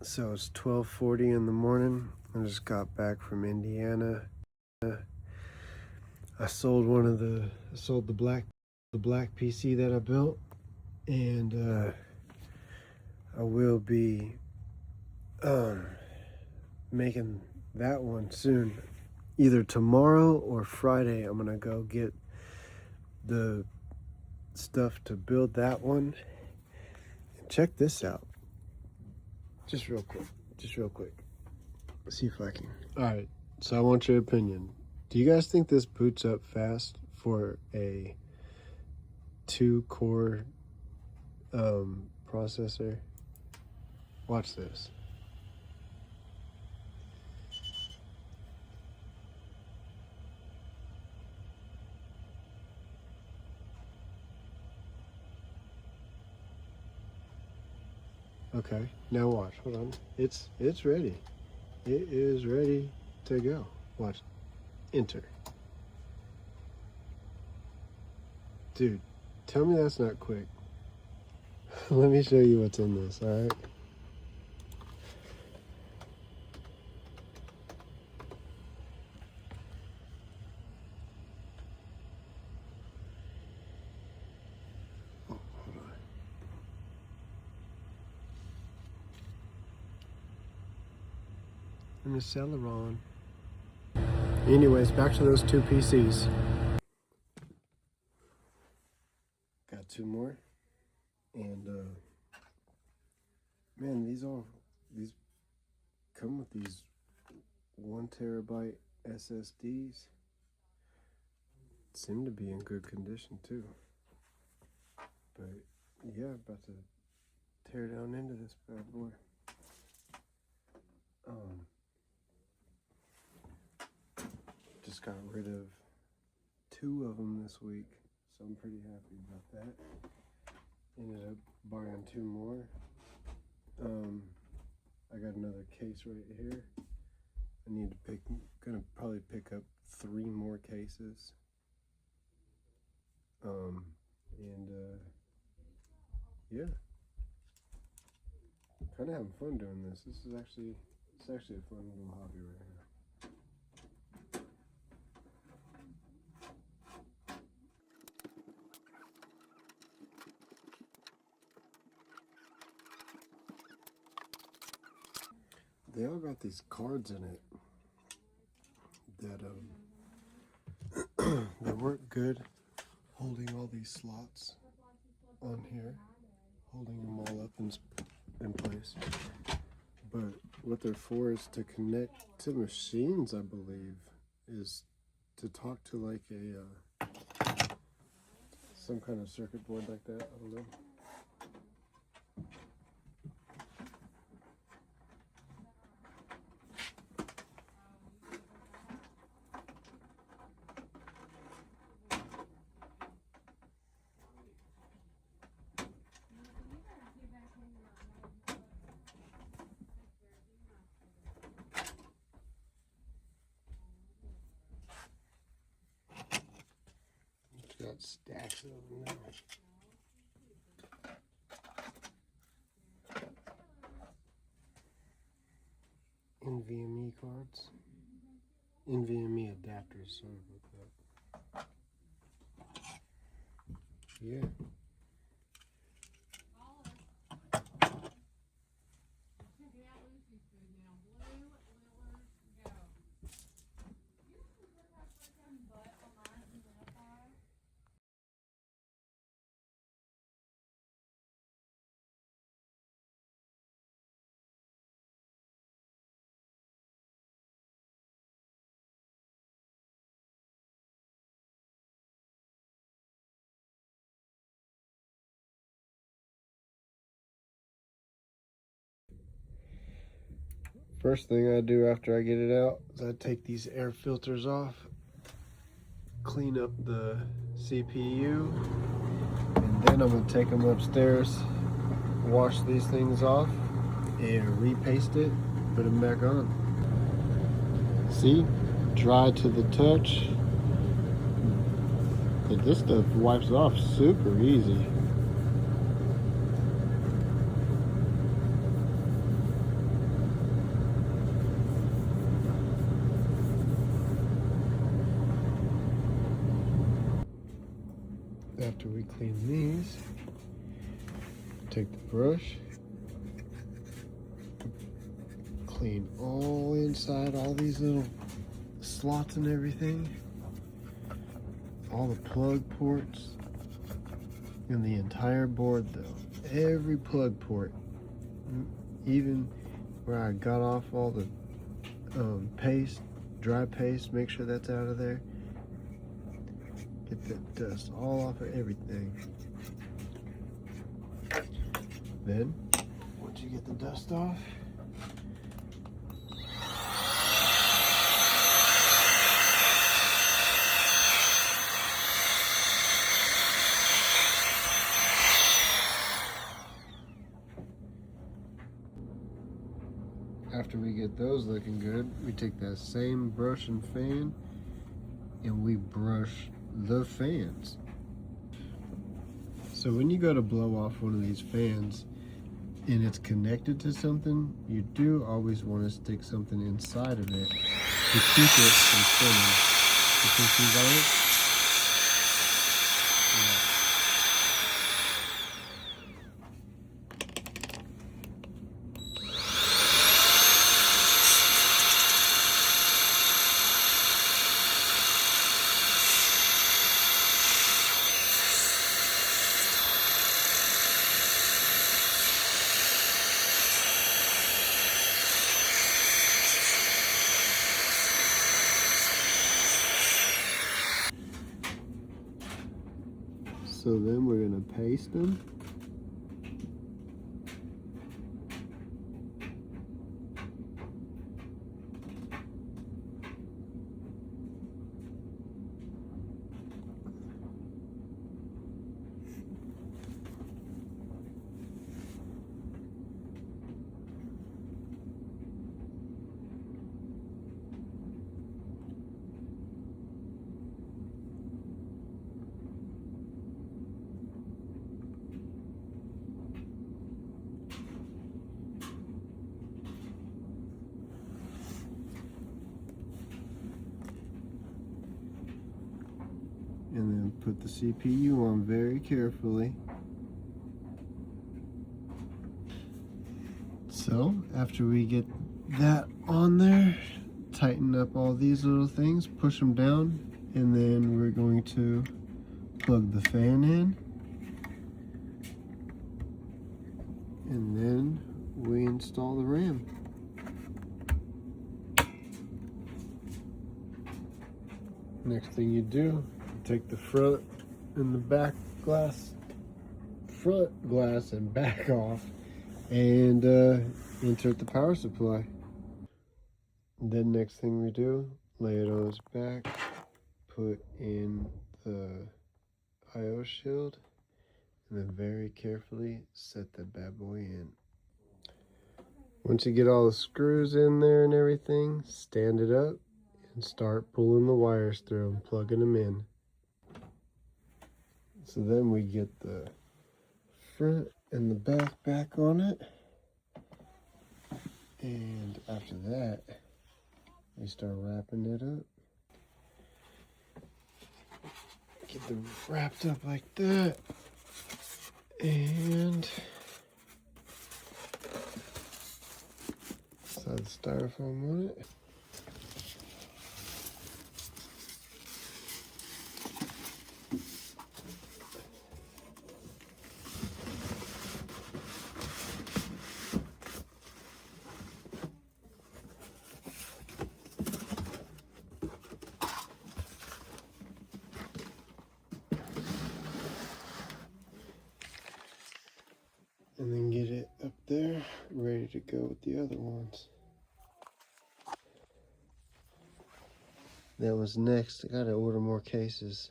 So it's 12:40 in the morning. I just got back from Indiana. I sold the black PC that I built, and I will be making that one soon. Either tomorrow or Friday, I'm gonna go get the stuff to build that one. And check this out. Just real quick. Let's see if I can. All right. So I want your opinion. Do you guys think this boots up fast for a 2-core processor? Watch this. Okay, now watch. Hold on. It's ready. It is ready to go. Watch. Enter. Dude, tell me that's not quick. Let me show you what's in this, all right? Oh, hold on. I'm gonna sell it on. Anyways, back to those 2 PCs. Got 2 more. And man, these come with these 1 terabyte SSDs. Seem to be in good condition too. But yeah, about to tear down into this bad boy. Just got rid of 2 of them this week, so I'm pretty happy about that. Ended up buying 2 more. I got another case right here. Gonna probably pick up 3 more cases. Yeah, kind of having fun doing this. It's actually a fun little hobby right here. They all got these cards in it that that work good, holding all these slots on here, holding them all up in place. But what they're for is to connect to machines, I believe, is to talk to like some kind of circuit board like that. I don't know. Got stacks of them now. NVMe cards. NVMe adapters, sorry about that. Yeah. First thing I do after I get it out is I take these air filters off, clean up the CPU, and then I'm going to take them upstairs, wash these things off, and repaste it, put them back on. See? Dry to the touch. But this stuff wipes off super easy. After we clean these, take the brush, clean all inside, all these little slots and everything, all the plug ports, and the entire board though. Every plug port, even where I got off all the paste, dry paste, make sure that's out of there. Get that dust all off of everything. Then, once you get the dust off, after we get those looking good, we take that same brush and fan and we brush the fans. So when you go to blow off one of these fans and it's connected to something, you do always want to stick something inside of it to keep it from spinning. You can see that? Yeah. So then we're going to paste them. And then put the CPU on very carefully. So after we get that on there, tighten up all these little things, push them down, and then we're going to plug the fan in. And then we install the RAM. Next thing you do, take the front and the back glass, front glass and back off, and insert the power supply. Then next thing we do, lay it on its back, put in the IO shield, and then very carefully set the bad boy in. Once you get all the screws in there and everything, stand it up and start pulling the wires through and plugging them in. So then we get the front and the back on it. And after that, we start wrapping it up. Get them wrapped up like that. And slide the styrofoam on it. And then get it up there, ready to go with the other ones. That was next. I gotta order more cases.